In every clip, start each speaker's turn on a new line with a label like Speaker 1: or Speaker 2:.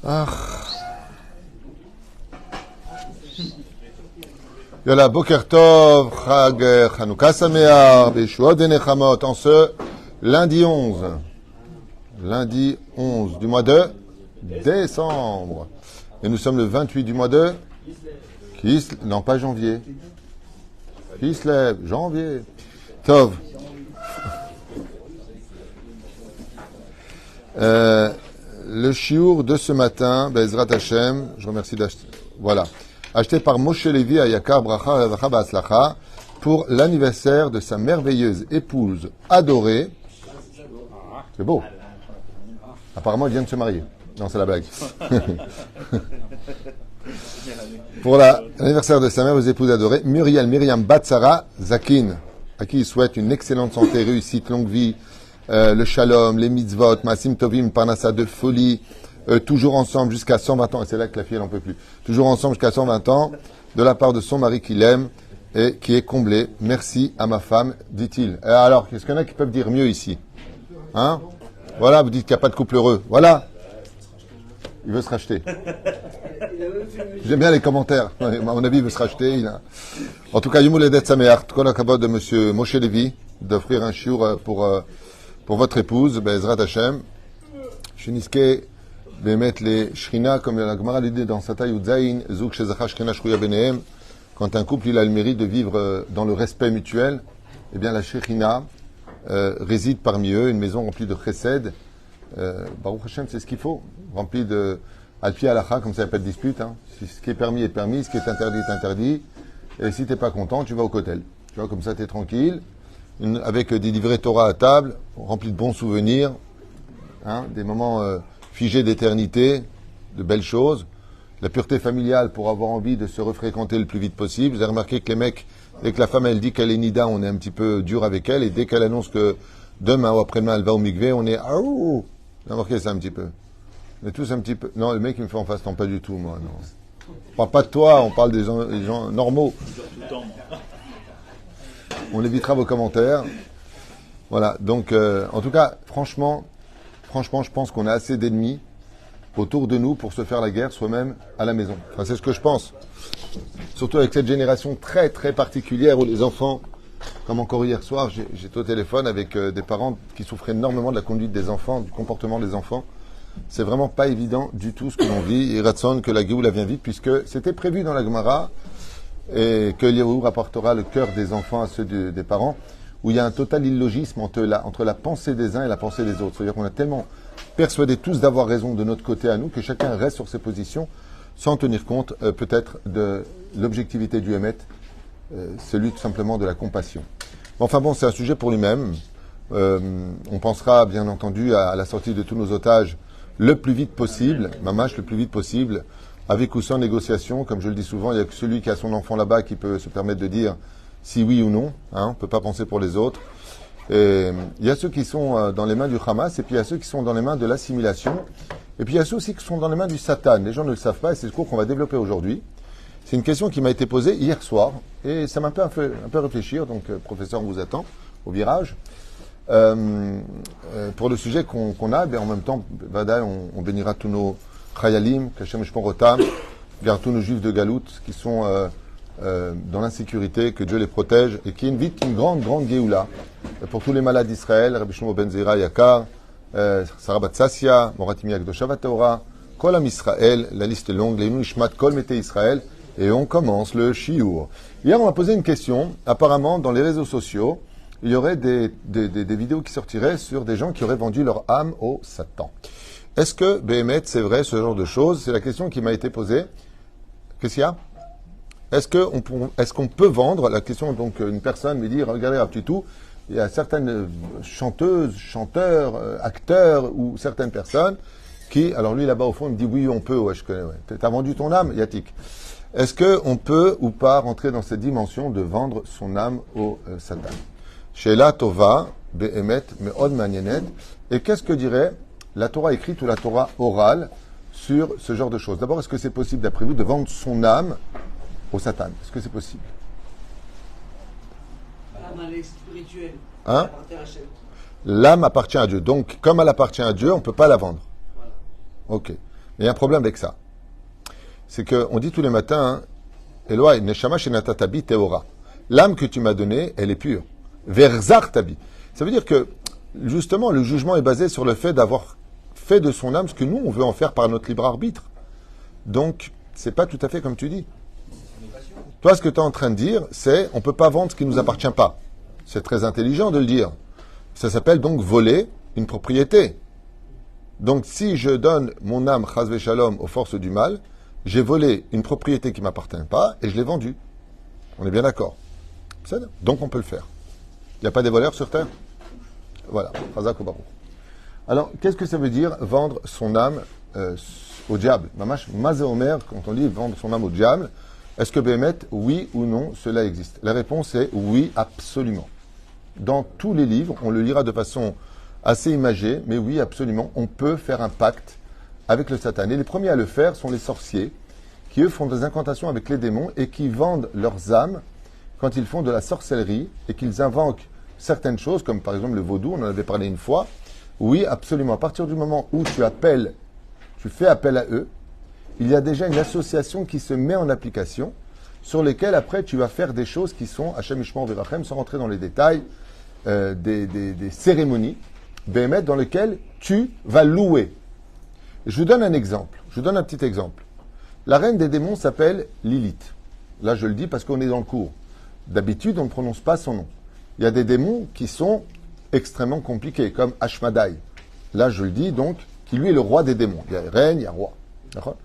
Speaker 1: Ah. Yalla, Boker Tov, Chag Chanukah Sameach, Beshuot Venechamot, en ce lundi 11. Lundi 11 du mois de décembre. Et nous sommes le 28 du mois de non, pas janvier. Kislev, janvier. Tov. Le chiour de ce matin, Bezrat Hashem, je remercie d'acheter. Voilà. Acheté par Moshe Levi à Yakar Bracha Rezacha Ba'atzlacha pour l'anniversaire de sa merveilleuse épouse adorée. C'est beau. Apparemment, il vient de se marier. Non, c'est la blague. Pour l'anniversaire de sa merveilleuse épouse adorée, Myriam Batsara Zakin, à qui il souhaite une excellente santé, réussite, longue vie, le shalom, les mitzvot, Masim Tovim, Parnassa de folie, toujours ensemble jusqu'à 120 ans, et c'est là que la fille elle n'en peut plus, toujours ensemble jusqu'à 120 ans, de la part de son mari qui l'aime et qui est comblé. Merci à ma femme, dit-il. Alors, est-ce qu'il y en a qui peuvent dire mieux ici? Hein? Voilà, vous dites qu'il n'y a pas de couple heureux. Voilà. Il veut se racheter. J'aime bien les commentaires. À mon avis, il veut se racheter. En tout cas, Yom Houledet Sameach, tout le kavod de monsieur Moshe Levi, d'offrir un shiur pour votre épouse, Bezrat Hashem. Shiniske, mettre les shrina, comme la Gemara l'a dit dans Sata Yudzaïn, Zouk Shezacha Shrina Shruya Benehem. Quand un couple il a le mérite de vivre dans le respect mutuel, eh bien la shrina réside parmi eux, une maison remplie de chesed. Baruch Hashem, c'est ce qu'il faut, rempli de alpi alacha, comme ça il n'y a pas de dispute. Hein. Ce qui est permis est permis, ce qui est interdit est interdit. Et si tu n'es pas content, tu vas au kotel. Tu vois, comme ça tu es tranquille, avec des livrets Torah à table, remplis de bons souvenirs, hein, des moments figés d'éternité, de belles choses. La pureté familiale pour avoir envie de se refréquenter le plus vite possible. Vous avez remarqué que les mecs, dès que la femme elle dit qu'elle est nida, on est un petit peu dur avec elle, et dès qu'elle annonce que demain ou après-demain elle va au mikvé, on est vous avez remarqué ça un petit peu. On est tous un petit peu. Non, le mec il me fait en face, non pas du tout, moi, non. On parle pas de toi, on parle des gens normaux. On évitera vos commentaires. Voilà, donc en tout cas, franchement, je pense qu'on a assez d'ennemis autour de nous pour se faire la guerre soi-même à la maison. Enfin, c'est ce que je pense. Surtout avec cette génération très très particulière où les enfants, comme encore hier soir, j'étais au téléphone avec des parents qui souffraient énormément de la conduite des enfants, du comportement des enfants. C'est vraiment pas évident du tout ce que l'on vit. Et Ratson, que la Géoula vient vite, puisque c'était prévu dans la Gemara, et que Eliyahu rapportera le cœur des enfants à ceux des parents, où il y a un total illogisme entre la pensée des uns et la pensée des autres. C'est-à-dire qu'on a tellement persuadé tous d'avoir raison de notre côté à nous, que chacun reste sur ses positions, sans tenir compte peut-être de l'objectivité du Hémet, celui tout simplement de la compassion. Enfin bon, c'est un sujet pour lui-même. On pensera bien entendu à la sortie de tous nos otages le plus vite possible, mamache le plus vite possible, avec ou sans négociation. Comme je le dis souvent, il n'y a que celui qui a son enfant là-bas qui peut se permettre de dire si oui ou non. Hein, on ne peut pas penser pour les autres. Et il y a ceux qui sont dans les mains du Hamas, et puis il y a ceux qui sont dans les mains de l'assimilation, et puis il y a ceux aussi qui sont dans les mains du Satan. Les gens ne le savent pas, et c'est le cours qu'on va développer aujourd'hui. C'est une question qui m'a été posée hier soir, et ça m'a un peu réfléchir, donc professeur, on vous attend au virage. Pour le sujet qu'on a, bien, en même temps, Vadaï, on bénira tous nos Chayalim, Kashem Shmorotam, garde tous nos juifs de Galout qui sont dans l'insécurité, que Dieu les protège, et qui invitent une grande Géoula pour tous les malades d'Israël, Rabbi Shlomo Ben Zera Yakar, Sarah Bat Sassia, Moratimi Akdosha Vatorah, Kol Am Israël, la liste est longue, Leinu Ishmat Kol Mete Israël, et on commence le shiur. Hier, on m'a posé une question. Apparemment, dans les réseaux sociaux, il y aurait des vidéos qui sortiraient sur des gens qui auraient vendu leur âme au Satan. Est-ce que, Béhémet, c'est vrai, ce genre de choses? C'est la question qui m'a été posée. Qu'est-ce qu'il y a? Est-ce qu'on peut vendre? La question, donc, une personne me dit, regardez, un petit tout, il y a certaines chanteuses, chanteurs, acteurs, ou certaines personnes qui, alors lui, là-bas, au fond, il me dit, oui, on peut, ouais, je connais, ouais. T'as vendu ton âme, Yatik. Est-ce qu'on peut ou pas rentrer dans cette dimension de vendre son âme au Satan? Sheila Tova, Behemet, Me'od Manyenet. Et qu'est-ce que dirait la Torah écrite ou la Torah orale sur ce genre de choses? D'abord, est-ce que c'est possible, d'après vous, de vendre son âme au Satan? Est-ce que c'est possible?
Speaker 2: L'âme, elle est spirituelle.
Speaker 1: Hein?
Speaker 2: Elle appartient à Hachem.
Speaker 1: L'âme appartient à Dieu. Donc, comme elle appartient à Dieu, on ne peut pas la vendre.
Speaker 2: Voilà.
Speaker 1: Ok. Il y a un problème avec ça. C'est qu'on dit tous les matins, Eloi, Neshama Shenata Tabi Teora. L'âme que tu m'as donnée, elle est pure. Verzar Tabi. Ça veut dire que, justement, le jugement est basé sur le fait d'avoir fait de son âme ce que nous, on veut en faire par notre libre arbitre. Donc, c'est pas tout à fait comme tu dis. Toi, ce que tu es en train de dire, c'est on ne peut pas vendre ce qui ne nous appartient pas. C'est très intelligent de le dire. Ça s'appelle donc voler une propriété. Donc, si je donne mon âme, chas shalom, aux forces du mal, j'ai volé une propriété qui ne m'appartient pas et je l'ai vendue. On est bien d'accord. Donc, on peut le faire. Il n'y a pas des voleurs sur Terre? Voilà. Chazak ou baruch. Alors, qu'est-ce que ça veut dire vendre son âme au diable? Mamash, mazé omer, quand on dit vendre son âme au diable, est-ce que Béhémet, oui ou non, cela existe? La réponse est oui, absolument. Dans tous les livres, on le lira de façon assez imagée, mais oui, absolument, on peut faire un pacte avec le Satan. Et les premiers à le faire sont les sorciers, qui eux font des incantations avec les démons et qui vendent leurs âmes quand ils font de la sorcellerie et qu'ils invoquent certaines choses, comme par exemple le vaudou, on en avait parlé une fois. Oui, absolument. À partir du moment où tu fais appel à eux, il y a déjà une association qui se met en application, sur lesquelles après tu vas faire des choses qui sont, Hachem Ishmael Verachem, sans rentrer dans les détails, des cérémonies, Béhémet, dans lesquelles tu vas louer. Je vous donne un exemple, je vous donne un petit exemple. La reine des démons s'appelle Lilith. Là, je le dis parce qu'on est dans le cours. D'habitude, on ne prononce pas son nom. Il y a des démons qui sont extrêmement compliqués, comme Ashmadai. Là, je le dis donc, qui lui est le roi des démons. Il y a reine, il y a roi. D'accord ?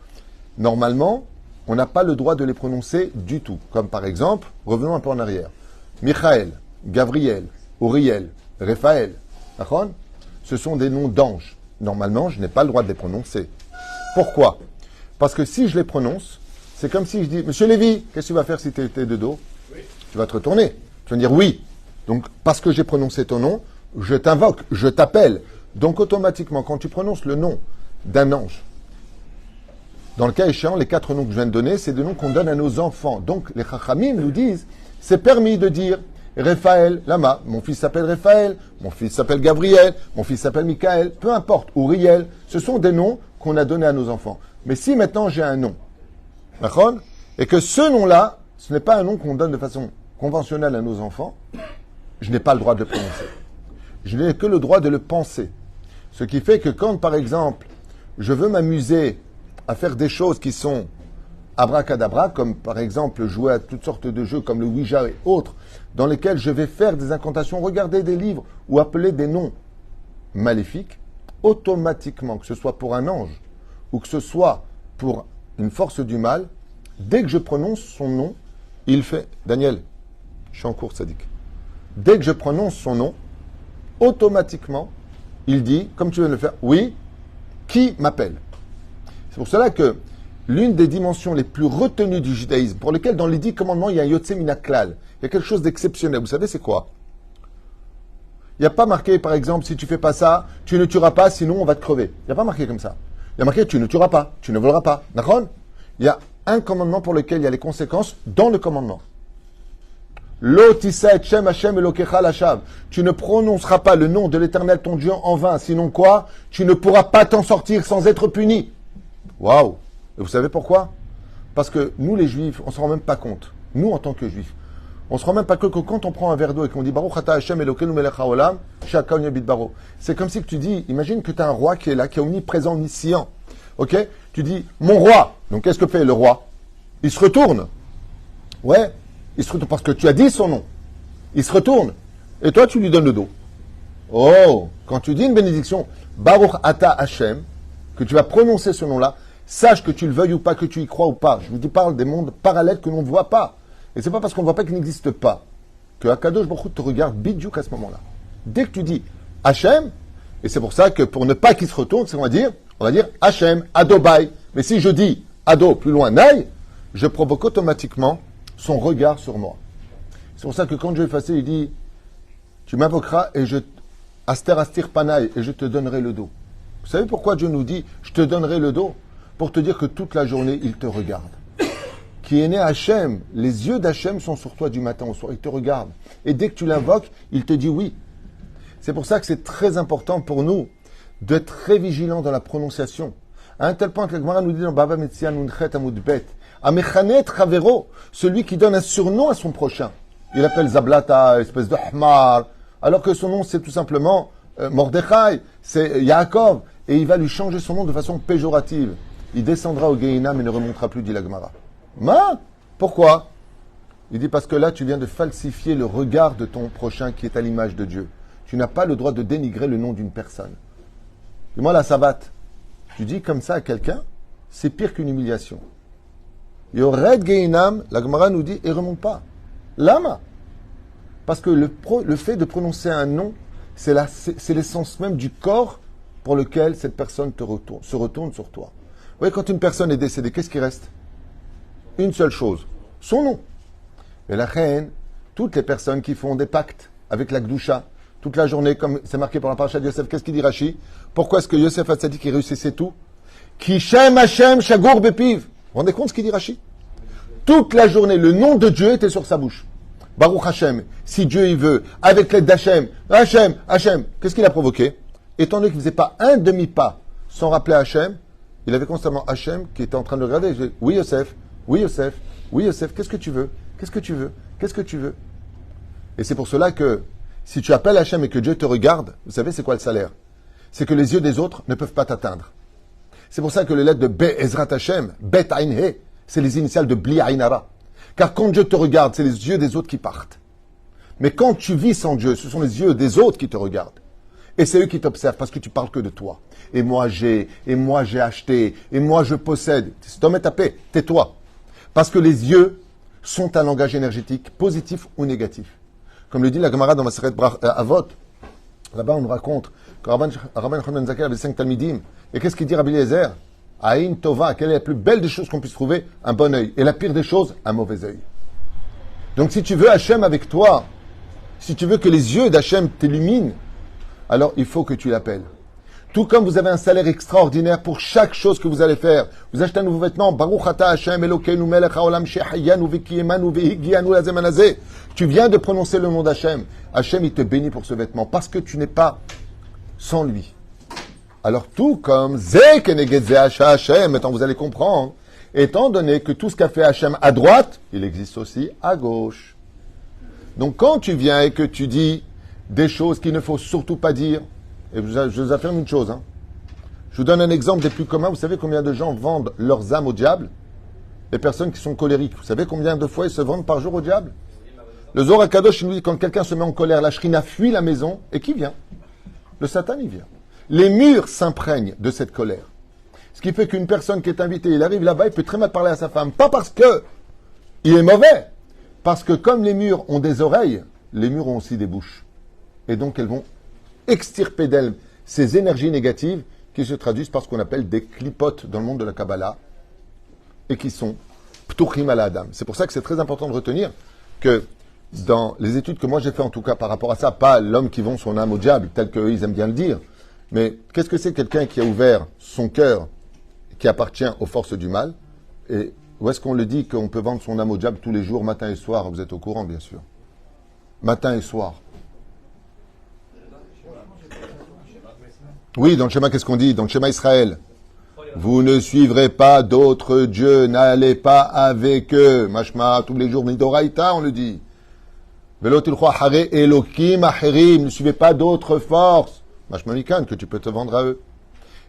Speaker 1: Normalement, on n'a pas le droit de les prononcer du tout. Comme par exemple, revenons un peu en arrière. Michael, Gabriel, Uriel, Raphaël. D'accord ? Ce sont des noms d'anges. Normalement, je n'ai pas le droit de les prononcer. Pourquoi ? Parce que si je les prononce, c'est comme si je dis, Monsieur Lévy, qu'est-ce que tu vas faire si tu étais de dos ? Oui. Tu vas te retourner. Tu vas me dire oui. Donc, parce que j'ai prononcé ton nom, je t'invoque, je t'appelle. Donc, automatiquement, quand tu prononces le nom d'un ange, dans le cas échéant, les 4 noms que je viens de donner, c'est des noms qu'on donne à nos enfants. Donc, les Chachamim nous disent, c'est permis de dire Raphaël, Lama, mon fils s'appelle Raphaël, mon fils s'appelle Gabriel, mon fils s'appelle Michael, peu importe, Uriel, ce sont des noms qu'on a donnés à nos enfants. Mais si maintenant j'ai un nom, d'accord, et que ce nom-là, ce n'est pas un nom qu'on donne de façon conventionnelle à nos enfants, je n'ai pas le droit de le prononcer. Je n'ai que le droit de le penser. Ce qui fait que quand, par exemple, je veux m'amuser à faire des choses qui sont abracadabra, comme par exemple jouer à toutes sortes de jeux comme le Ouija et autres, dans lesquels je vais faire des incantations, regarder des livres ou appeler des noms maléfiques, automatiquement, que ce soit pour un ange ou que ce soit pour une force du mal, dès que je prononce son nom, il fait... Daniel, je suis en cours, Sadik. Dès que je prononce son nom, automatiquement, il dit, comme tu viens de le faire, oui, qui m'appelle? C'est pour cela que l'une des dimensions les plus retenues du judaïsme, pour lesquelles dans les 10 commandements, il y a un Yotse Minaklal, il y a quelque chose d'exceptionnel. Vous savez, c'est quoi? Il n'y a pas marqué, par exemple, si tu fais pas ça, tu ne tueras pas, sinon on va te crever. Il n'y a pas marqué comme ça. Il y a marqué, tu ne tueras pas, tu ne voleras pas. D'accord? Il y a un commandement pour lequel il y a les conséquences dans le commandement. Lo tisa et shem Hashem elokecha lashav. Tu ne prononceras pas le nom de l'Éternel ton Dieu en vain, sinon quoi? Tu ne pourras pas t'en sortir sans être puni. Waouh! Et vous savez pourquoi? Parce que nous, les Juifs, on ne se rend même pas compte. Nous, en tant que Juifs, on ne se rend même pas compte que quand on prend un verre d'eau et qu'on dit Baruch ata Hashem Elokeinu melech haolam, shakon yabit baro. C'est comme si que tu dis, imagine que tu as un roi qui est là, qui est omniprésent, omniscient. Ok? Tu dis, mon roi. Donc qu'est-ce que fait le roi? Il se retourne. Ouais. Il se retourne parce que tu as dit son nom. Il se retourne. Et toi, tu lui donnes le dos. Oh! Quand tu dis une bénédiction, Baruch ata Hashem, que tu vas prononcer ce nom-là, sache que tu le veuilles ou pas, que tu y crois ou pas. Je vous parle des mondes parallèles que l'on ne voit pas. Et c'est pas parce qu'on ne voit pas qu'ils n'existent pas que Akadosh Baruch Hu te regarde bidjouk à ce moment-là. Dès que tu dis Hachem, et c'est pour ça que pour ne pas qu'il se retourne, c'est qu'on va dire Hachem, Adobai. Mais si je dis Ado, plus loin, Naï, je provoque automatiquement son regard sur moi. C'est pour ça que quand Dieu est effacé, il dit tu m'invoqueras et Aster Astir Panaï, et je te donnerai le dos. Vous savez pourquoi Dieu nous dit je te donnerai le dos? Pour te dire que toute la journée, il te regarde. Qui est né Hachem, les yeux d'Hachem sont sur toi du matin au soir, il te regarde. Et dès que tu l'invoques, il te dit oui. C'est pour ça que c'est très important pour nous d'être très vigilants dans la prononciation. À un tel point que la Gemara nous dit dans Baba Metzia Nunchet Amud Bet, Amechanet Chavero, celui qui donne un surnom à son prochain. Il appelle Zablata, espèce de Hmar, alors que son nom c'est tout simplement Mordechai, c'est Yaakov, et il va lui changer son nom de façon péjorative. Il descendra au Gehinam et ne remontera plus, dit la Gemara. Ma? Pourquoi? Il dit parce que là tu viens de falsifier le regard de ton prochain qui est à l'image de Dieu. Tu n'as pas le droit de dénigrer le nom d'une personne. Dis-moi la savate. Tu dis comme ça à quelqu'un, c'est pire qu'une humiliation. Yored Gehinam, la Gemara nous dit, et remonte pas. Lama. Parce que le fait de prononcer un nom, c'est l'essence même du corps pour lequel cette personne se retourne sur toi. Vous voyez, quand une personne est décédée, qu'est-ce qui reste? Une seule chose, son nom. Et la reine, toutes les personnes qui font des pactes avec la Gdusha, toute la journée, comme c'est marqué pour la paracha de Yosef, qu'est-ce qu'il dit Rashi? Pourquoi est-ce que Yosef Hatzadik il réussissait tout? Ki Shem Hashem Shagour Bepiv. Vous vous rendez compte ce qu'il dit Rashi? Toute la journée, le nom de Dieu était sur sa bouche. Baruch Hashem, si Dieu il veut, avec l'aide d'Hachem, Hachem, Hachem. Qu'est-ce qu'il a provoqué? Étant donné qu'il ne faisait pas un demi-pas sans rappeler Hachem, il avait constamment Hachem qui était en train de le regarder. Il disait, oui Yosef, oui Yosef, oui Yosef, qu'est-ce que tu veux? Qu'est-ce que tu veux? Qu'est-ce que tu veux? Et c'est pour cela que si tu appelles Hachem et que Dieu te regarde, vous savez c'est quoi le salaire? C'est que les yeux des autres ne peuvent pas t'atteindre. C'est pour ça que les lettres de Be'ezrat Hachem, Bet Ain He, c'est les initiales de Bli Ain Hara. Car quand Dieu te regarde, c'est les yeux des autres qui partent. Mais quand tu vis sans Dieu, ce sont les yeux des autres qui te regardent. Et c'est eux qui t'observent parce que tu parles que de toi. Et moi j'ai acheté, et moi je possède. C'est homme et tapé, tais-toi. Parce que les yeux sont un langage énergétique, positif ou négatif. Comme le dit la Gemara dans Maseret Avot. Là-bas on nous raconte que Rabban Yochanan ben Zakkai avait 5 talmidim. Et qu'est-ce qu'il dit Rabbi Eliezer? Aïn Tova, quelle est la plus belle des choses qu'on puisse trouver? Un bon œil. Et la pire des choses, un mauvais œil. Donc si tu veux Hachem avec toi, si tu veux que les yeux d'Hachem t'illuminent, alors il faut que tu l'appelles. Tout comme vous avez un salaire extraordinaire pour chaque chose que vous allez faire. Vous achetez un nouveau vêtement, Baruch Ata Hachem Elokeinu Melech HaOlam Shehayanu Vekiyemanu Vehigianu Lazemanazeh. Tu viens de prononcer le nom d'Hachem. Hachem, il te bénit pour ce vêtement parce que tu n'es pas sans lui. Alors tout comme Zeh Keneged Zeh Hachem, maintenant vous allez comprendre, étant donné que tout ce qu'a fait Hachem à droite, il existe aussi à gauche. Donc quand tu viens et que tu dis des choses qu'il ne faut surtout pas dire, et je vous affirme une chose, je vous donne un exemple des plus communs. Vous savez combien de gens vendent leurs âmes au diable? Les personnes qui sont colériques. Vous savez combien de fois ils se vendent par jour au diable? Le Zohar HaKadosh nous dit quand quelqu'un se met en colère, la shrina fuit la maison, et qui vient? Le Satan, il vient. Les murs s'imprègnent de cette colère. Ce qui fait qu'une personne qui est invitée, il arrive là-bas, il peut très mal parler à sa femme. Pas parce que il est mauvais, parce que comme les murs ont des oreilles, les murs ont aussi des bouches. Et donc elles vont extirper d'elles ces énergies négatives qui se traduisent par ce qu'on appelle des clipotes dans le monde de la Kabbalah et qui sont ptuchim ala adam. C'est pour ça que c'est très important de retenir que dans les études que moi j'ai fait en tout cas par rapport à ça, pas l'homme qui vend son âme au diable tel qu'eux ils aiment bien le dire, mais qu'est-ce que c'est quelqu'un qui a ouvert son cœur qui appartient aux forces du mal? Et où est-ce qu'on le dit qu'on peut vendre son âme au diable tous les jours, matin et soir? Vous êtes au courant bien sûr. Matin et soir. Oui, dans le schéma, qu'est-ce qu'on dit? Dans le schéma Israël. Vous ne suivrez pas d'autres dieux, n'allez pas avec eux. Mashma, tous les jours, Midoraïta, on le dit. Velotilchua hare Elokim acherim, ne suivez pas d'autres forces. Mashma mikan, que tu peux te vendre à eux.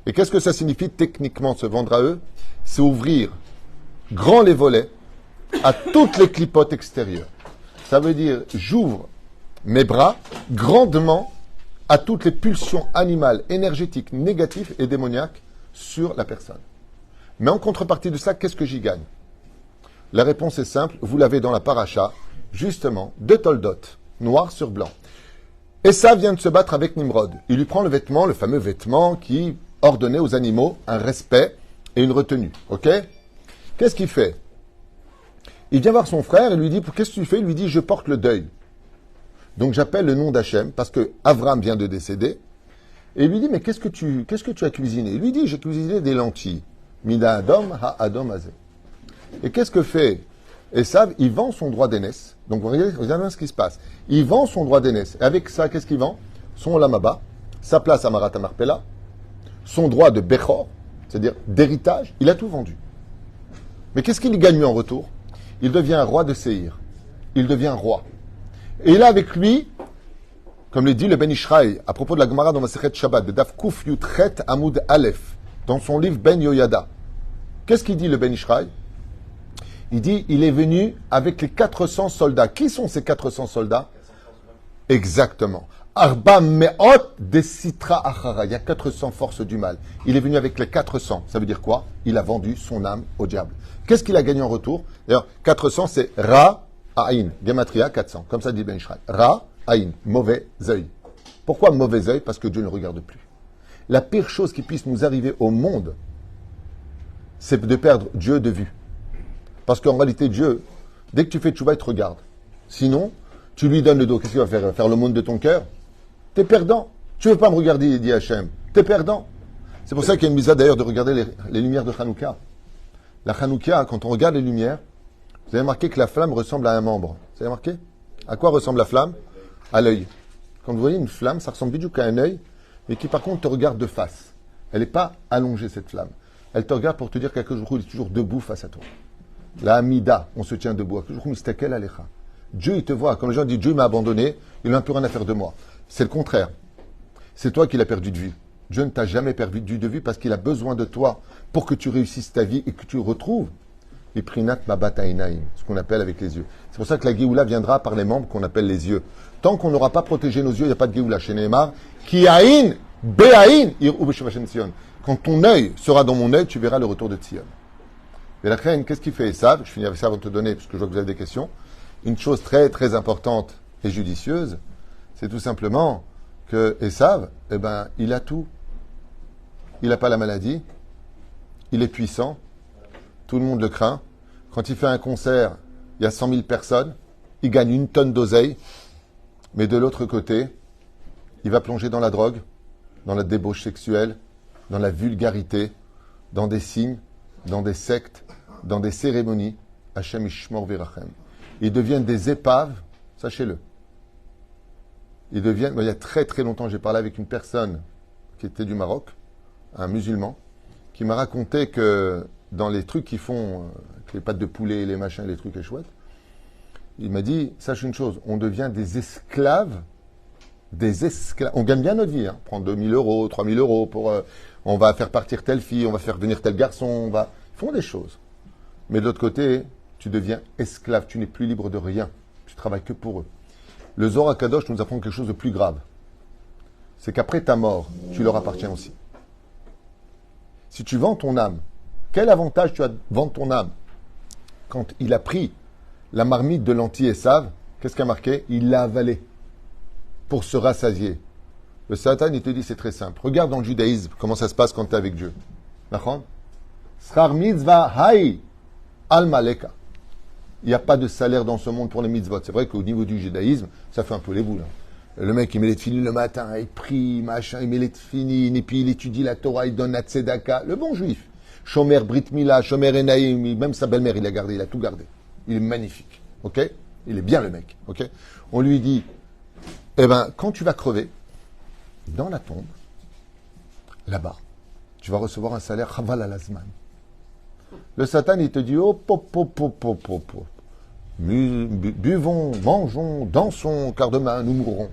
Speaker 1: Et qu'est-ce que ça signifie techniquement, se vendre à eux? C'est ouvrir grand les volets à toutes les clipotes extérieures. Ça veut dire, j'ouvre mes bras grandement à toutes les pulsions animales, énergétiques, négatives et démoniaques sur la personne. Mais en contrepartie de ça, qu'est-ce que j'y gagne? La réponse est simple, vous l'avez dans la paracha, justement, de Toldot, noir sur blanc. Esav vient de se battre avec Nimrod. Il lui prend le vêtement, le fameux vêtement qui ordonnait aux animaux un respect et une retenue. Ok? Qu'est-ce qu'il fait? Il vient voir son frère et lui dit, qu'est-ce que tu fais? Il lui dit, je porte le deuil. Donc j'appelle le nom d'Hachem parce que Avram vient de décéder. Et il lui dit, mais qu'est-ce que tu as cuisiné? Il lui dit, j'ai cuisiné des lentilles. Mida Adom ha Adom Azeh. Et qu'est-ce que fait Esav? Il vend son droit d'aînesse. Donc regardez ce qui se passe. Il vend son droit d'aînesse. Et avec ça, qu'est-ce qu'il vend? Son Olam Haba, sa place à Marat Marpella, son droit de Bechor, c'est-à-dire d'héritage, il a tout vendu. Mais qu'est-ce qu'il gagne en retour? Il devient roi de Séhir. Il devient roi. Et il a avec lui, comme le dit le Ben Ishraï, à propos de la Gemara dans Masechet Shabbat, de Daf Kuf Yutchet Amoud Aleph, dans son livre Ben Yoyada. Qu'est-ce qu'il dit le Ben Ishraï? Il dit, il est venu avec les 400 soldats. Qui sont ces 400 soldats? Exactement. Arba Me'ot de Sitra Achara. Il y a 400 forces du mal. Il est venu avec les 400. Ça veut dire quoi? Il a vendu son âme au diable. Qu'est-ce qu'il a gagné en retour? D'ailleurs, 400, c'est Ra, Aïn. Gematria, 400. Comme ça dit Ben Ishraï. Ra, Aïn. Mauvais œil. Pourquoi mauvais œil? Parce que Dieu ne regarde plus. La pire chose qui puisse nous arriver au monde, c'est de perdre Dieu de vue. Parce qu'en réalité, Dieu, dès que tu fais tchouva, il te regarde. Sinon, tu lui donnes le dos. Qu'est-ce qu'il va faire? Faire le monde de ton cœur? T'es perdant. Tu ne veux pas me regarder, dit Hachem. T'es perdant. C'est pour ça qu'il y a une mise d'ailleurs de regarder les lumières de Hanouka. La Hanouka, quand on regarde les lumières, vous avez remarqué que la flamme ressemble à un membre. Vous avez remarqué? À quoi ressemble la flamme? À l'œil. Quand vous voyez une flamme, ça ressemble du tout à un œil, mais qui par contre te regarde de face. Elle n'est pas allongée, cette flamme. Elle te regarde pour te dire quelque chose, il est toujours debout face à toi. La Hamida, on se tient debout. Dieu, il te voit. Comme les gens disent, Dieu m'a abandonné, il n'a plus rien à faire de moi. C'est le contraire. C'est toi qui l'as perdu de vue. Dieu ne t'a jamais perdu de vue parce qu'il a besoin de toi pour que tu réussisses ta vie et que tu retrouves les prinat mabat ainaim, ce qu'on appelle avec les yeux. C'est pour ça que la Géoula viendra par les membres qu'on appelle les yeux. Tant qu'on n'aura pas protégé nos yeux, il n'y a pas de Géoula. Chez Nehemar, ki aïn, be'aïn, ir'u b'shevachem Sion. Quand ton œil sera dans mon œil, tu verras le retour de Sion. Et la reine, qu'est-ce qu'il fait Esav? Je finis avec ça avant de te donner, parce que je vois que vous avez des questions. Une chose très très importante et judicieuse, c'est tout simplement que Esav, il a tout. Il n'a pas la maladie, il est puissant, tout le monde le craint. Quand il fait un concert, il y a 100 000 personnes, il gagne 1 tonne d'oseille, mais de l'autre côté, il va plonger dans la drogue, dans la débauche sexuelle, dans la vulgarité, dans des signes, dans des sectes, dans des cérémonies. Hachem Ishmor Virachem. Ils deviennent des épaves, sachez-le. Ils deviennent. Il y a très très longtemps, j'ai parlé avec une personne qui était du Maroc, un musulman, qui m'a raconté que dans les trucs qu'ils font, avec les pâtes de poulet, les machins, les trucs, les chouettes, il m'a dit, sache une chose, on devient des esclaves. On gagne bien notre vie, hein. On prend 2 000 euros, 3 000 euros pour. On va faire partir telle fille, on va faire venir tel garçon, Ils font des choses. Mais de l'autre côté, tu deviens esclave, tu n'es plus libre de rien. Tu travailles que pour eux. Le Zohar HaKadosh nous apprend quelque chose de plus grave. C'est qu'après ta mort, tu leur appartiens aussi. Si tu vends ton âme, quel avantage tu as de vendre ton âme? Quand il a pris la marmite de lentilles Esav, qu'est-ce qu'il a marqué? Il l'a avalée pour se rassasier. Le Satan, il te dit, c'est très simple. Regarde dans le judaïsme comment ça se passe quand tu es avec Dieu. D'accord? Schar mitzvah hay al maleka. Il n'y a pas de salaire dans ce monde pour les mitzvot. C'est vrai qu'au niveau du judaïsme, ça fait un peu les boules. Le mec, il met les tefilines le matin, il prie, machin, il met les tefilines, et puis il étudie la Torah, il donne la tzedaka. Le bon juif. Shomer Brit Mila, Shomer Enaïm, même sa belle-mère, il a gardé, il a tout gardé. Il est magnifique. Ok? Il est bien le mec. Ok? On lui dit, quand tu vas crever, dans la tombe, là-bas, tu vas recevoir un salaire Chaval al-Azman. Le Satan, il te dit, oh, buvons, mangeons, dansons, car demain, nous mourrons.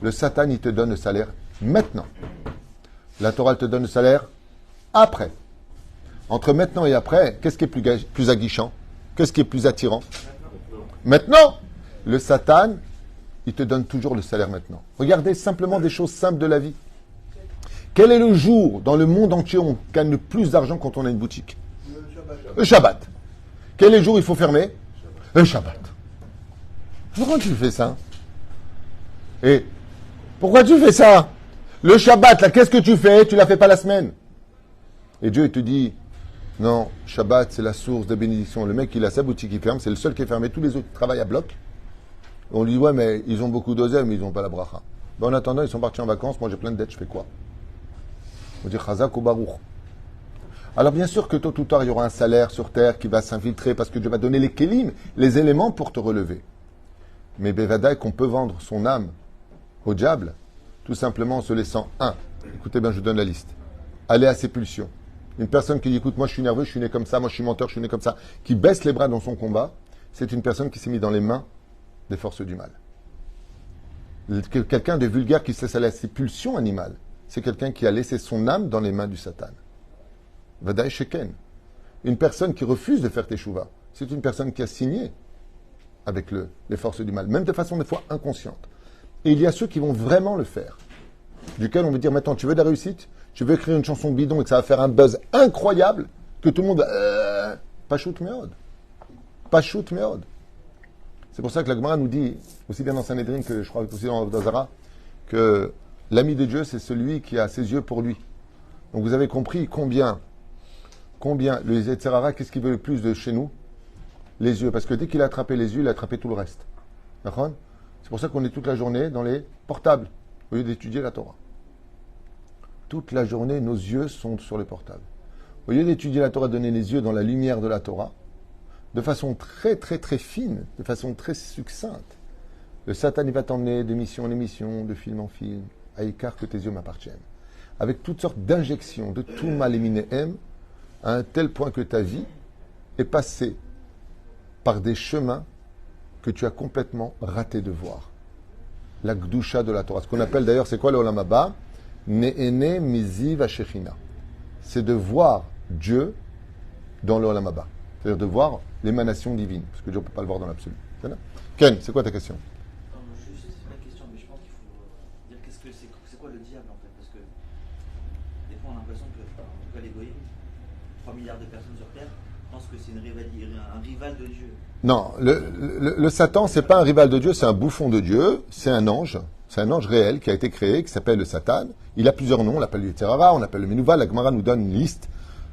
Speaker 1: Le Satan, il te donne le salaire maintenant. La Torah, elle te donne le salaire après. Entre maintenant et après, qu'est-ce qui est plus aguichant? Qu'est-ce qui est plus attirant? Maintenant, le Satan, il te donne toujours le salaire maintenant. Regardez simplement des choses simples de la vie. Quel est le jour dans le monde entier où on gagne le plus d'argent quand on a une boutique? Le Shabbat. Quel est le jour où il faut fermer? Le Shabbat. Pourquoi tu fais ça? Et pourquoi tu fais ça? Le Shabbat, là, qu'est-ce que tu fais? Tu ne la fais pas la semaine. Et Dieu, il te dit, non, Shabbat, c'est la source de bénédiction. Le mec, il a sa boutique, il ferme, c'est le seul qui est fermé. Tous les autres travaillent à bloc. On lui dit, ouais, mais ils ont beaucoup d'oseille, mais ils n'ont pas la bracha. En attendant, ils sont partis en vacances. Moi, j'ai plein de dettes, je fais quoi? On dit Chazak ou Baruch. Alors, bien sûr que tôt ou tard, il y aura un salaire sur terre qui va s'infiltrer parce que Dieu va donner les kélim, les éléments pour te relever. Mais Bevadaï, qu'on peut vendre son âme au diable, tout simplement en se laissant écoutez bien, je vous donne la liste. Aller à ses pulsions, Une personne qui dit, écoute, moi je suis nerveux, je suis né comme ça, moi je suis menteur, je suis né comme ça, qui baisse les bras dans son combat, c'est une personne qui s'est mise dans les mains des forces du mal. Quelqu'un de vulgaire qui se laisse aller à ses pulsions animales, c'est quelqu'un qui a laissé son âme dans les mains du Satan. Vadaï Sheken. Une personne qui refuse de faire teshuva, c'est une personne qui a signé avec les forces du mal, même de façon des fois inconsciente. Et il y a ceux qui vont vraiment le faire, duquel on veut dire, maintenant, tu veux de la réussite, tu veux écrire une chanson bidon et que ça va faire un buzz incroyable, que tout le monde va... Pachout meod. Pachout meod. C'est pour ça que la Gemara nous dit, aussi bien dans Sanhedrin que je crois aussi dans Dazara, que l'ami de Dieu, c'est celui qui a ses yeux pour lui. Donc vous avez compris combien le Yetzer Hara, qu'est-ce qu'il veut le plus de chez nous? Les yeux. Parce que dès qu'il a attrapé les yeux, il a attrapé tout le reste. D'accord? C'est pour ça qu'on est toute la journée dans les portables, au lieu d'étudier la Torah. Toute la journée, nos yeux sont sur les portables. Au lieu d'étudier la Torah, donner les yeux dans la lumière de la Torah, de façon très très très fine, de façon très succincte, le Satan il va t'emmener d'émission en émission, de film en film, à écart que tes yeux m'appartiennent. Avec toutes sortes d'injections de tout mal éminé M, à un tel point que ta vie est passée par des chemins que tu as complètement raté de voir. La Gdusha de la Torah. Ce qu'on appelle d'ailleurs, c'est quoi le Olam Haba? Ne'ene miziv hashechina. C'est de voir Dieu dans le Olam Haba. C'est-à-dire de voir l'émanation divine. Parce que Dieu ne peut pas le voir dans l'absolu. Ken, c'est quoi ta question?
Speaker 3: Non, je sais pas la question, mais je pense qu'il faut dire c'est quoi le diable en fait. Parce que des fois on a l'impression que, en tout cas les goïms, 3 milliards de personnes sur Terre, pensent que c'est un rival de Dieu.
Speaker 1: Non, le Satan, c'est pas un rival de Dieu, c'est un bouffon de Dieu, c'est un ange. C'est un ange réel qui a été créé, qui s'appelle le Satan. Il a plusieurs noms, on l'appelle le Yetzer Hara, on l'appelle le Menouva. La Gemara nous donne une liste,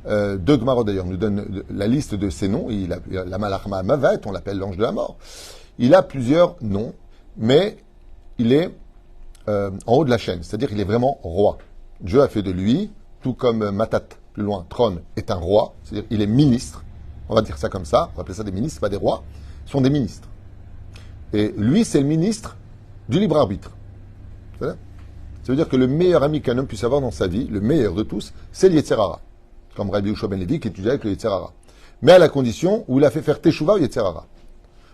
Speaker 1: deux Gemarot d'ailleurs, nous donne la liste de ses noms. Il a la Malachma Mavet, on l'appelle l'ange de la mort. Il a plusieurs noms, mais il est en haut de la chaîne, c'est-à-dire qu'il est vraiment roi. Dieu a fait de lui, tout comme Matat, plus loin, trône, est un roi, c'est-à-dire il est ministre. On va dire ça comme ça, on va appeler ça des ministres, pas des rois, ce sont des ministres. Et lui, c'est le ministre du libre arbitre. Ça veut dire que le meilleur ami qu'un homme puisse avoir dans sa vie, le meilleur de tous, c'est le Yetzer Hara. Comme Rabbi Yehoshua ben Levi qui étudiait avec le Yetzer Hara. Mais à la condition où il a fait faire Teshuvah au Yetzer Hara.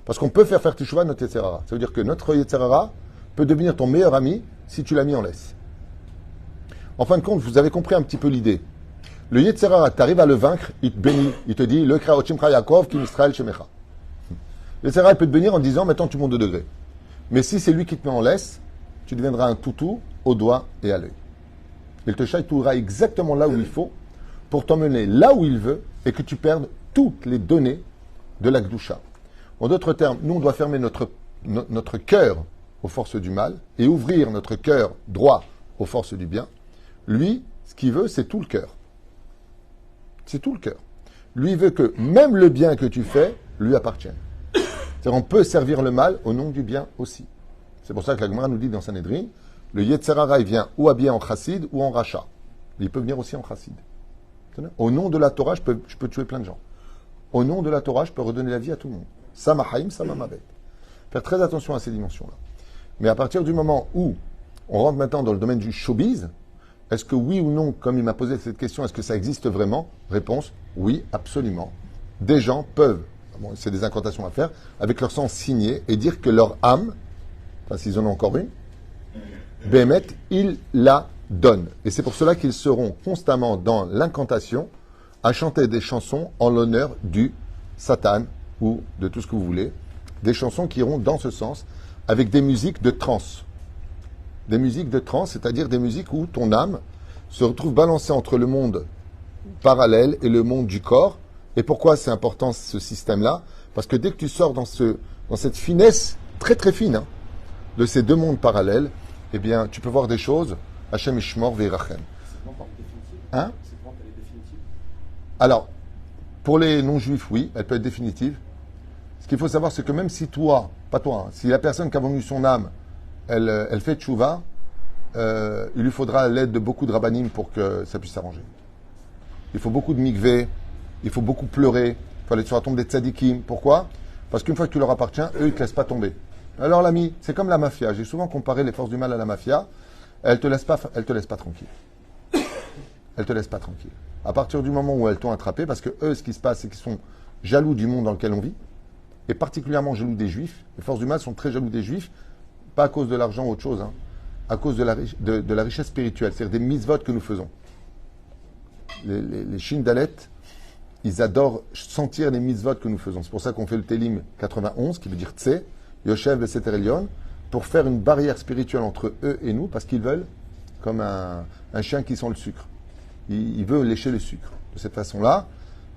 Speaker 1: Parce qu'on peut faire Teshuvah à notre Yetzer Hara. Ça veut dire que notre Yetzer Hara peut devenir ton meilleur ami si tu l'as mis en laisse. En fin de compte, vous avez compris un petit peu l'idée. Le Yetzer Hara, tu arrives à le vaincre, il te bénit. Il te dit, le Kra Ochimcha Yaakov, Kim Israël Shemecha. Le Yetzer Hara, il peut te bénir en disant, maintenant tu montes de degré. Mais si c'est lui qui te met en laisse, tu deviendras un toutou au doigt et à l'œil. Il te chahitoura exactement là où il faut pour t'emmener là où il veut et que tu perdes toutes les données de la Gdusha. En d'autres termes, nous, on doit fermer notre cœur aux forces du mal et ouvrir notre cœur droit aux forces du bien. Lui, ce qu'il veut, c'est tout le cœur. C'est tout le cœur. Lui veut que même le bien que tu fais lui appartienne. C'est-à-dire on peut servir le mal au nom du bien aussi. C'est pour ça que la Gemara nous dit dans Sanhedrin, le Yetzer Hara, il vient ou habillé en chassid ou en rachat. Il peut venir aussi en chassid. Au nom de la Torah, je peux tuer plein de gens. Au nom de la Torah, je peux redonner la vie à tout le monde. Sama haïm, sama mavet. Faire très attention à ces dimensions-là. Mais à partir du moment où on rentre maintenant dans le domaine du showbiz, est-ce que oui ou non, comme il m'a posé cette question, est-ce que ça existe vraiment? Réponse, oui, absolument. Des gens peuvent, bon, c'est des incantations à faire, avec leur sang signé et dire que leur âme, enfin s'ils en ont encore une, Béhémet, ils la donnent. Et c'est pour cela qu'ils seront constamment dans l'incantation à chanter des chansons en l'honneur du Satan ou de tout ce que vous voulez. Des chansons qui iront dans ce sens avec des musiques de trance. Des musiques de trance, c'est-à-dire des musiques où ton âme se retrouve balancée entre le monde parallèle et le monde du corps. Et pourquoi c'est important ce système-là? Parce que dès que tu sors dans cette finesse très très fine de ces deux mondes parallèles, eh bien, tu peux voir des choses. Hachem Ishmor Ve'irachem.
Speaker 4: C'est pas encore définitive.
Speaker 1: Hein?
Speaker 4: C'est pas qu'elle est définitive.
Speaker 1: Alors, pour les non-juifs, oui, elle peut être définitive. Ce qu'il faut savoir, c'est que même si toi, pas toi, si la personne qui a vendu son âme, elle fait tchouva, il lui faudra l'aide de beaucoup de rabbanim pour que ça puisse s'arranger. Il faut beaucoup de mikvé, il faut beaucoup pleurer, il faut aller sur la tombe des tzadikim. Pourquoi? Parce qu'une fois que tu leur appartiens, eux, ils ne te laissent pas tomber. Alors l'ami, c'est comme la mafia. J'ai souvent comparé les forces du mal à la mafia. Elle te laisse pas tranquille. Elle te laisse pas tranquille. À partir du moment où elles t'ont attrapé, parce que eux, ce qui se passe, c'est qu'ils sont jaloux du monde dans lequel on vit, et particulièrement jaloux des Juifs. Les forces du mal sont très jaloux des Juifs, pas à cause de l'argent ou autre chose, hein, à cause de la richesse spirituelle, c'est-à-dire des mitzvot que nous faisons. Les Shindalet, ils adorent sentir les mitzvot que nous faisons. C'est pour ça qu'on fait le Télim 91, qui veut dire Tse, Yoshev et Seter Elyon, pour faire une barrière spirituelle entre eux et nous, parce qu'ils veulent, comme un chien qui sent le sucre. Il veut lécher le sucre. De cette façon-là,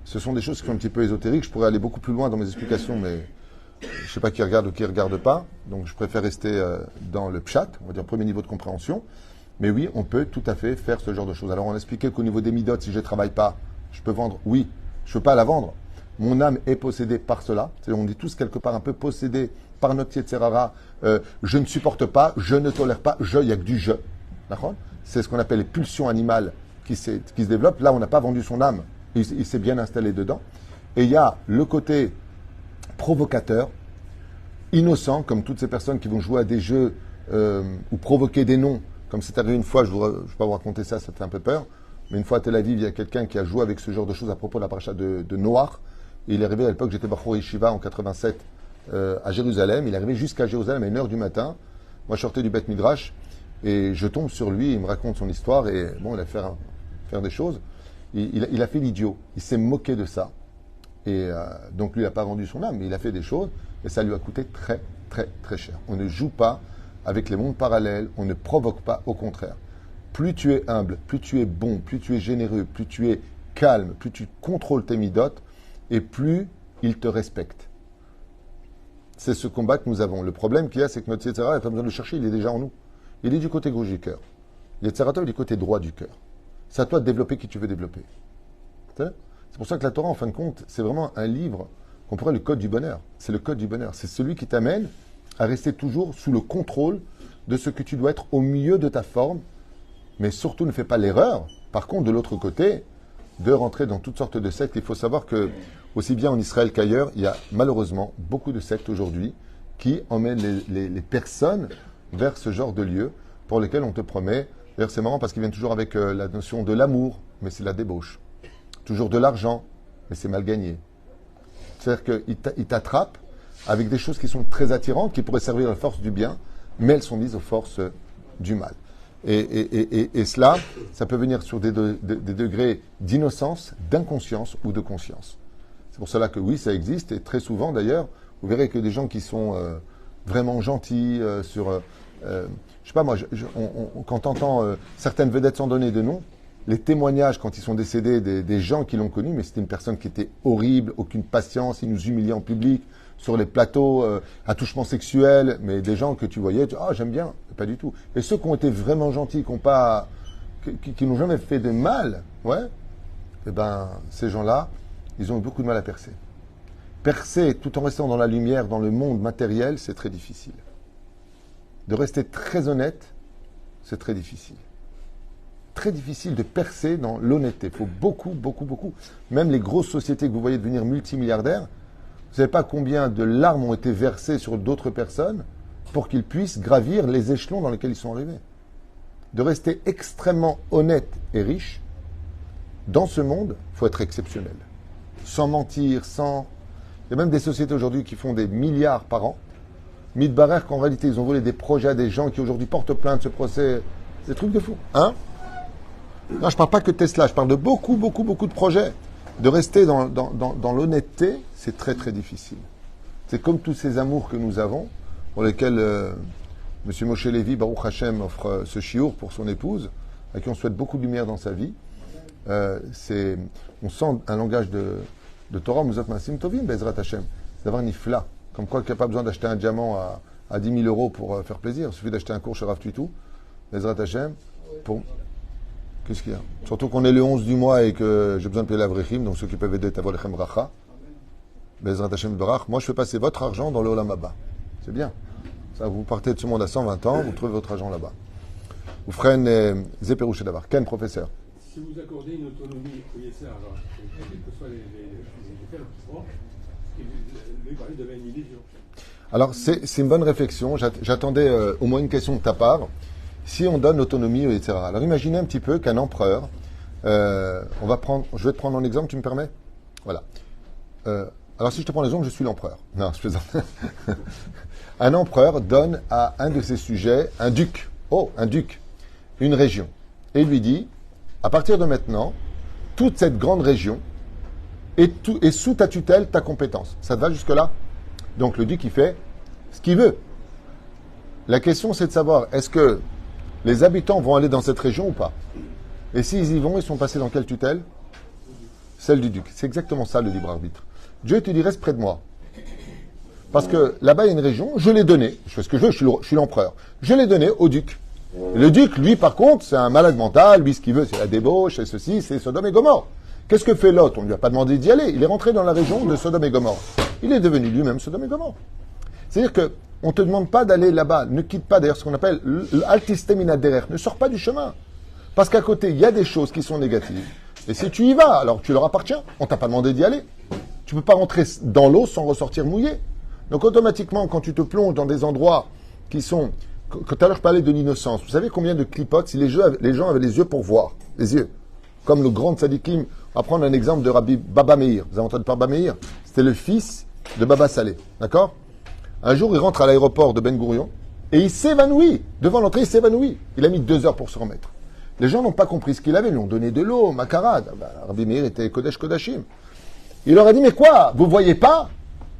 Speaker 1: ce sont des choses qui sont un petit peu ésotériques. Je pourrais aller beaucoup plus loin dans mes explications, mais je ne sais pas qui regarde ou qui ne regarde pas. Donc je préfère rester dans le pshat, on va dire premier niveau de compréhension. Mais oui, on peut tout à fait faire ce genre de choses. Alors on a expliqué qu'au niveau des midot, si je ne travaille pas, je peux vendre. Oui, je ne peux pas la vendre. Mon âme est possédée par cela. C'est-à-dire, on est tous quelque part un peu possédés par notre Yetzerara. Je ne supporte pas, je ne tolère pas, il n'y a que du je. D'accord ? C'est ce qu'on appelle les pulsions animales qui se développent. Là, on n'a pas vendu son âme. Il s'est bien installé dedans. Et il y a le côté provocateur, innocent, comme toutes ces personnes qui vont jouer à des jeux ou provoquer des noms. Comme c'est arrivé une fois, je ne vais pas vous raconter ça, ça fait un peu peur. Mais une fois à Tel Aviv, il y a quelqu'un qui a joué avec ce genre de choses à propos de la paracha de Noach. Et il est arrivé à l'époque, j'étais Bachor Yeshiva en 87 à Jérusalem. Il est arrivé jusqu'à Jérusalem à 1h du matin. Moi, je sortais du Beth Midrash et je tombe sur lui. Il me raconte son histoire et bon, il a fait faire des choses. Il a fait l'idiot. Il s'est moqué de ça. Et donc, lui, il n'a pas vendu son âme, mais il a fait des choses et ça lui a coûté très, très, très cher. On ne joue pas avec les mondes parallèles. On ne provoque pas, au contraire. Plus tu es humble, plus tu es bon, plus tu es généreux, plus tu es calme, plus tu contrôles tes midotes, et plus il te respecte. C'est ce combat que nous avons. Le problème qu'il y a, c'est que notre Yetzirah, il n'a pas besoin de le chercher, il est déjà en nous. Il est du côté gauche du cœur. Yetzirah Tov est du côté droit du cœur. C'est à toi de développer qui tu veux développer. C'est pour ça que la Torah, en fin de compte, c'est vraiment un livre qu'on pourrait le code du bonheur. C'est le code du bonheur. C'est celui qui t'amène à rester toujours sous le contrôle de ce que tu dois être au milieu de ta forme. Mais surtout, ne fais pas l'erreur, par contre, de l'autre côté, de rentrer dans toutes sortes de sectes. Il faut savoir que, aussi bien en Israël qu'ailleurs, il y a malheureusement beaucoup de sectes aujourd'hui qui emmènent les personnes vers ce genre de lieux pour lesquels on te promet. D'ailleurs, c'est marrant parce qu'ils viennent toujours avec la notion de l'amour, mais c'est la débauche. Toujours de l'argent, mais c'est mal gagné. C'est-à-dire qu'ils t'attrapent avec des choses qui sont très attirantes, qui pourraient servir à la force du bien, mais elles sont mises aux forces du mal. Et cela, ça peut venir sur des degrés d'innocence, d'inconscience ou de conscience. C'est pour cela que oui, ça existe. Et très souvent, d'ailleurs, vous verrez que des gens qui sont vraiment gentils je sais pas moi, quand on entend certaines vedettes sans donner de nom, les témoignages quand ils sont décédés des gens qui l'ont connu, mais c'était une personne qui était horrible, aucune patience, il nous humiliait en public, sur les plateaux, attouchement sexuel, mais des gens que tu voyais, j'aime bien, pas du tout. Et ceux qui ont été vraiment gentils, qui n'ont jamais fait de mal, ouais, eh ben, ces gens-là, ils ont eu beaucoup de mal à percer. Percer tout en restant dans la lumière, dans le monde matériel, c'est très difficile. De rester très honnête, c'est très difficile. Très difficile de percer dans l'honnêteté. Il faut beaucoup. Même les grosses sociétés que vous voyez devenir multimilliardaires, vous ne savez pas combien de larmes ont été versées sur d'autres personnes pour qu'ils puissent gravir les échelons dans lesquels ils sont arrivés. De rester extrêmement honnête et riche, dans ce monde, il faut être exceptionnel. Sans mentir, sans... Il y a même des sociétés aujourd'hui qui font des milliards par an. Midbarer qu'en réalité, ils ont volé des projets à des gens qui aujourd'hui portent plainte, ce procès. C'est des trucs de fou. Hein? Non, je ne parle pas que de Tesla, je parle de beaucoup de projets. De rester dans l'honnêteté, c'est très très difficile. C'est comme tous ces amours que nous avons, pour lesquels M. Moshe Levi, Baruch Hashem, offre ce chiour pour son épouse, à qui on souhaite beaucoup de lumière dans sa vie. On sent un langage de Torah, Muzot Masim Tovim, Bezrat Hashem. C'est d'avoir un ifla. Comme quoi, qu'il n'y a pas besoin d'acheter un diamant à 10 000 euros pour faire plaisir. Il suffit d'acheter un cours chez Rav Tuitou, Bezrat Hashem, pour... Qu'est-ce qu'il y a? Surtout qu'on est le 11 du mois et que j'ai besoin de payer l'Avrechim, donc ceux qui peuvent aider Tavolechem Bracha. Bezrat Hashem Barach. Moi, je fais passer votre argent dans le Olam Haba. C'est bien. Ça, vous partez de ce monde à 120 ans, vous trouvez votre argent là-bas. Vous ferez Zeperouche d'abord. Ken, professeur.
Speaker 4: Si vous accordez une autonomie au Yetzer, alors, quels que soient les faits qui sont, lui parler devient une illusion.
Speaker 1: Alors, c'est une bonne réflexion. J'attendais au moins une question de ta part. Si on donne l'autonomie au Yetzer Hara. Alors, imaginez un petit peu qu'un empereur Je vais te prendre un exemple, tu me permets? Voilà. Alors si je te prends l'exemple, je suis l'empereur. Non, je plaisante. Un empereur donne à un de ses sujets, un duc, une région. Et il lui dit, à partir de maintenant, toute cette grande région est sous ta tutelle, ta compétence. Ça te va jusque-là? Donc le duc, il fait ce qu'il veut. La question, c'est de savoir, est-ce que les habitants vont aller dans cette région ou pas? Et s'ils y vont, ils sont passés dans quelle tutelle? Celle du duc. C'est exactement ça, le libre arbitre. Dieu te dit, reste près de moi. Parce que là-bas, il y a une région, je l'ai donnée. Je fais ce que je veux, je suis l'empereur. Je l'ai donnée au duc. Le duc, lui, par contre, c'est un malade mental. Lui, ce qu'il veut, c'est la débauche, c'est ceci, c'est Sodome et Gomorrhe. Qu'est-ce que fait Lot? On ne lui a pas demandé d'y aller. Il est rentré dans la région de Sodome et Gomorrhe. Il est devenu lui-même Sodome et Gomorrhe. C'est-à-dire que on ne te demande pas d'aller là-bas. Ne quitte pas, d'ailleurs, ce qu'on appelle l'altistemina derer. Ne sors pas du chemin. Parce qu'à côté, il y a des choses qui sont négatives. Et si tu y vas, alors tu leur appartiens. On t'a pas demandé d'y aller. Tu peux pas rentrer dans l'eau sans ressortir mouillé. Donc automatiquement, quand tu te plonges dans des endroits qui sont... Tout à l'heure, je parlais de l'innocence. Vous savez combien de clipotes, si les gens avaient les yeux pour voir, les yeux. Comme le grand tzadikim, on va prendre un exemple de Rabbi Baba Meir. Vous avez entendu parler de Baba Meir? C'était le fils de Baba Saleh. D'accord? Un jour, il rentre à l'aéroport de Ben Gurion et il s'évanouit. Devant l'entrée, il s'évanouit. Il a mis 2 heures pour se remettre. Les gens n'ont pas compris ce qu'il avait. Ils lui ont donné de l'eau, macarade. Rabbi Meir était Kodesh Kodashim. Il leur a dit, mais quoi? Vous voyez pas?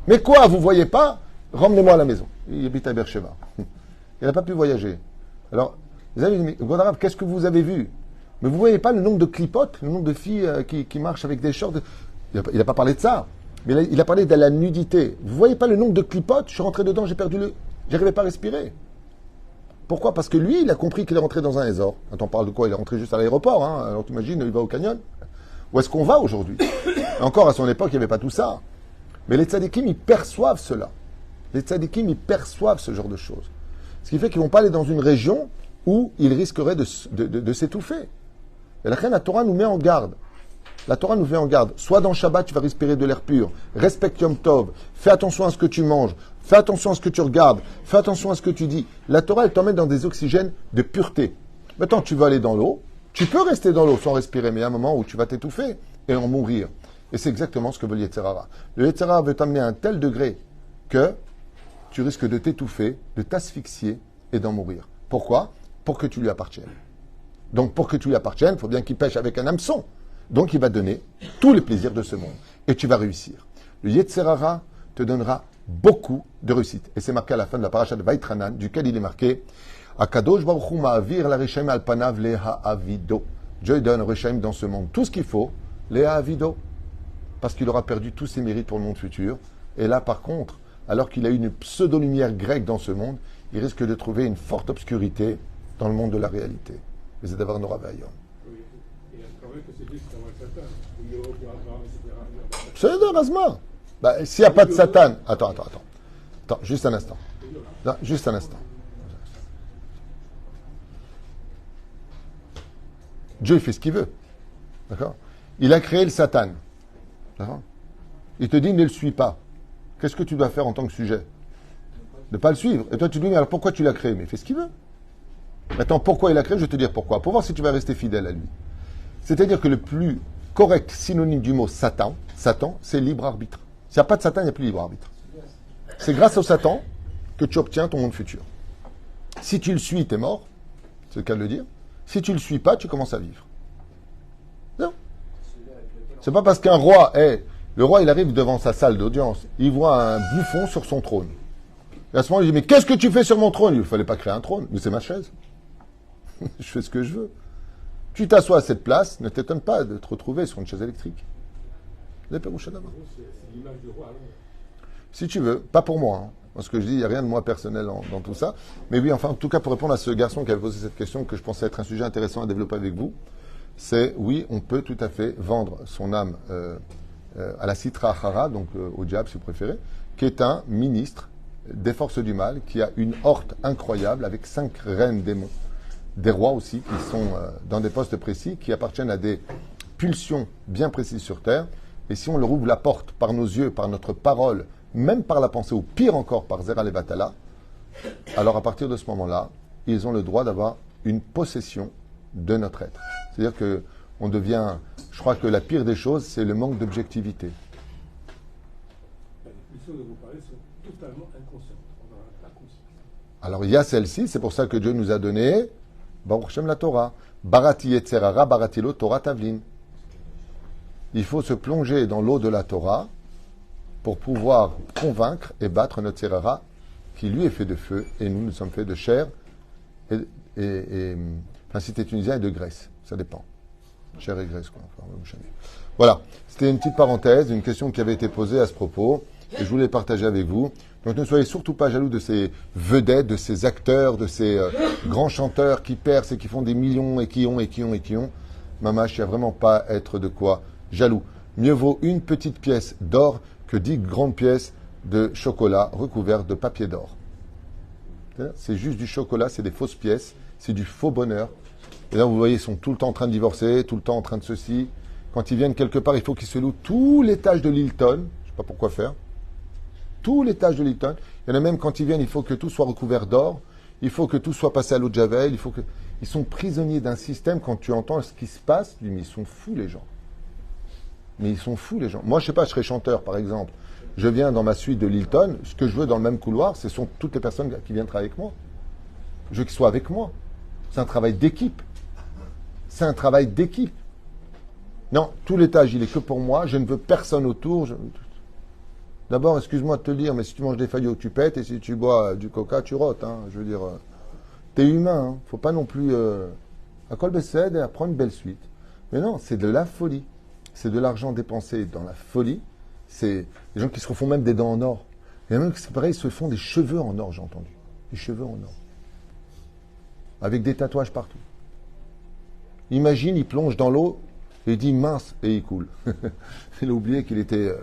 Speaker 1: Mais quoi? Vous voyez pas? Ramenez-moi à la maison. Il habite à Beersheba. Il n'a pas pu voyager. Alors, les amis, mais Godarav, qu'est-ce que vous avez vu? Mais vous voyez pas le nombre de clipotes, le nombre de filles qui marchent avec des shorts? Il n'a pas parlé de ça. Mais il a parlé de la nudité. Vous voyez pas le nombre de clipotes? Je suis rentré dedans, j'arrivais pas à respirer. Pourquoi? Parce que lui, il a compris qu'il est rentré dans un Ezor. Attends, on parle de quoi? Il est rentré juste à l'aéroport. Hein. Alors t'imagines, il va au canyon. Où est-ce qu'on va aujourd'hui? Encore à son époque, il n'y avait pas tout ça. Mais les tzadikim, ils perçoivent cela. Les tzadikim, ils perçoivent ce genre de choses. Ce qui fait qu'ils ne vont pas aller dans une région où ils risqueraient de s'étouffer. Et la Torah nous met en garde. La Torah nous met en garde. Soit dans Shabbat, tu vas respirer de l'air pur. Respecte Yom Tov. Fais attention à ce que tu manges. Fais attention à ce que tu regardes. Fais attention à ce que tu dis. La Torah, elle t'emmène dans des oxygènes de pureté. Maintenant, tu vas aller dans l'eau. Tu peux rester dans l'eau sans respirer, mais il y a un moment où tu vas t'étouffer et en mourir. Et c'est exactement ce que veut le Yetzer Hara. Le Yetzer Hara veut t'amener à un tel degré que tu risques de t'étouffer, de t'asphyxier et d'en mourir. Pourquoi? Pour que tu lui appartiennes. Donc, pour que tu lui appartiennes, il faut bien qu'il pêche avec un hameçon. Donc, il va donner tous les plaisirs de ce monde. Et tu vas réussir. Le Yetzer Hara te donnera beaucoup de réussite. Et c'est marqué à la fin de la paracha de Vaitranan, duquel il est marqué Akadosh Baruch Hu ma'avir la Reshaim al panav leha avido. Dieu donne Reshaim dans ce monde tout ce qu'il faut, leha avido. Parce qu'il aura perdu tous ses mérites pour le monde futur. Et là, par contre, alors qu'il a une pseudo-lumière grecque dans ce monde, il risque de trouver une forte obscurité dans le monde de la réalité. Mais c'est d'avoir Nora Vaillon. C'est de Razma. S'il n'y a pas de Satan. Attends, juste un instant. Non, juste un instant. Dieu, il fait ce qu'il veut. D'accord? Il a créé le Satan. D'accord? Il te dit, ne le suis pas. Qu'est-ce que tu dois faire en tant que sujet? De ne pas le suivre. Et toi, tu te dis, mais alors pourquoi tu l'as créé? Mais il fait ce qu'il veut. Maintenant, pourquoi il l'a créé? Je vais te dire pourquoi. Pour voir si tu vas rester fidèle à lui. C'est-à-dire que le plus correct synonyme du mot Satan, c'est libre arbitre. S'il n'y a pas de Satan, il n'y a plus libre arbitre. C'est grâce au Satan que tu obtiens ton monde futur. Si tu le suis, tu es mort. C'est le cas de le dire. Si tu ne le suis pas, tu commences à vivre. Non. C'est pas parce qu'un roi le roi, il arrive devant sa salle d'audience, il voit un buffon sur son trône. Et à ce moment, il dit, mais qu'est-ce que tu fais sur mon trône? Il ne fallait pas créer un trône, mais c'est ma chaise. Je fais ce que je veux. Tu t'assois à cette place, ne t'étonne pas de te retrouver sur une chaise électrique.
Speaker 4: C'est l'image du roi.
Speaker 1: Si tu veux, pas pour moi. Hein. Parce que je dis, il n'y a rien de moi personnel dans tout ça. Mais oui, enfin, en tout cas, pour répondre à ce garçon qui avait posé cette question, que je pensais être un sujet intéressant à développer avec vous, c'est, oui, on peut tout à fait vendre son âme à la Sitra Achara, donc au diable si vous préférez, qui est un ministre des forces du mal, qui a une horte incroyable avec 5 reines démons, des rois aussi, qui sont dans des postes précis, qui appartiennent à des pulsions bien précises sur Terre. Et si on leur ouvre la porte par nos yeux, par notre parole, même par la pensée, ou pire encore par Zera Levatala, alors à partir de ce moment-là, ils ont le droit d'avoir une possession de notre être. C'est-à-dire que on devient... Je crois que la pire des choses, c'est le manque d'objectivité.
Speaker 4: Les pulsions dont vous parlez sont totalement inconscientes. On n'en a pas conscience.
Speaker 1: Alors, il y a celle-ci, c'est pour ça que Dieu nous a donné Baruch Hashem la Torah. Barati Yetzerara, Baratilo, Torah Tavlin. Il faut se plonger dans l'eau de la Torah pour pouvoir convaincre et battre notre Yetzerara qui lui est fait de feu et nous, nous sommes faits de chair enfin, si t'es tunisien et de graisse. Ça dépend. Chair et graisse, quoi. Enfin, voilà. C'était une petite parenthèse, une question qui avait été posée à ce propos et je voulais partager avec vous. Donc ne soyez surtout pas jaloux de ces vedettes, de ces acteurs, de ces grands chanteurs qui percent et qui font des millions et qui ont. Mamache, il n'y a vraiment pas à être de quoi jaloux. Mieux vaut une petite pièce d'or que 10 grandes pièces de chocolat recouvertes de papier d'or. C'est juste du chocolat, c'est des fausses pièces, c'est du faux bonheur. Et là, vous voyez, ils sont tout le temps en train de divorcer, tout le temps en train de ceci. Quand ils viennent quelque part, il faut qu'ils se louent tout l'étage de l'Hilton. Je ne sais pas pourquoi faire. Tout l'étage de l'Hilton. Il y en a même quand ils viennent, il faut que tout soit recouvert d'or. Il faut que tout soit passé à l'eau de Javel. Ils sont prisonniers d'un système. Quand tu entends ce qui se passe, tu dis, mais ils sont fous les gens. Mais ils sont fous les gens. Moi, je sais pas, je serais chanteur par exemple. Je viens dans ma suite de l'Hilton. Ce que je veux dans le même couloir, ce sont toutes les personnes qui viennent travailler avec moi. Je veux qu'ils soient avec moi. C'est un travail d'équipe. C'est un travail d'équipe. Non, tout l'étage, il est que pour moi. Je ne veux personne autour. D'abord, excuse-moi de te le dire, mais si tu manges des faillots, tu pètes, et si tu bois du coca, tu rotes. Hein. Je veux dire, t'es humain. Hein. Faut pas non plus... à Kol Besed, et prendre une belle suite. Mais non, c'est de la folie. C'est de l'argent dépensé dans la folie. C'est des gens qui se refont même des dents en or. Il y en a même qui, c'est pareil, se font des cheveux en or, j'ai entendu. Des cheveux en or. Avec des tatouages partout. Imagine, il plonge dans l'eau et il dit mince et il coule. Il a oublié qu'il était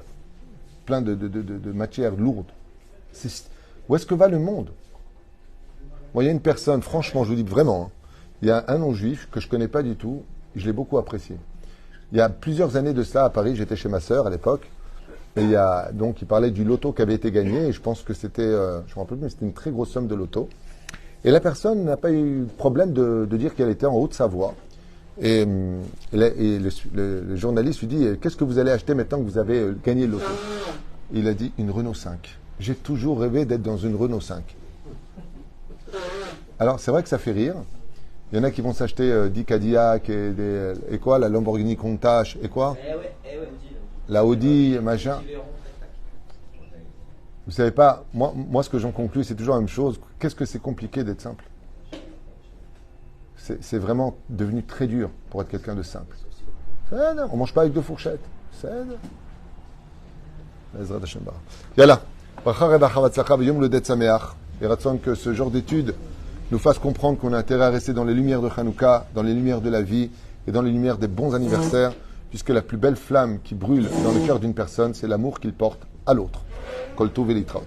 Speaker 1: plein de matière lourde. Où est-ce que va le monde? Moi, il y a une personne, franchement, je vous dis vraiment, hein, il y a un non-juif que je ne connais pas du tout, je l'ai beaucoup apprécié. Il y a plusieurs années de ça à Paris, j'étais chez ma sœur à l'époque, et il parlait du loto qui avait été gagné, et je pense que c'était, je me rappelle plus, mais c'était une très grosse somme de loto. Et la personne n'a pas eu de problème de dire qu'elle était en Haute-Savoie. Et le journaliste lui dit « Qu'est-ce que vous allez acheter maintenant que vous avez gagné le loto ?» Il a dit « Une Renault 5. J'ai toujours rêvé d'être dans une Renault 5. » Alors, c'est vrai que ça fait rire. Il y en a qui vont s'acheter 10 Cadillac et quoi, la Lamborghini Countach et quoi la Audi, machin. Vous savez pas, moi ce que j'en conclus, c'est toujours la même chose. Qu'est-ce que c'est compliqué d'être simple? C'est vraiment devenu très dur pour être quelqu'un de simple. On mange pas avec deux fourchettes. Yalla. Et ratson que ce genre d'études nous fasse comprendre qu'on a intérêt à rester dans les lumières de Hanouka, dans les lumières de la vie et dans les lumières des bons anniversaires, puisque la plus belle flamme qui brûle dans le cœur d'une personne, c'est l'amour qu'il porte à l'autre. Kol tov velitraot.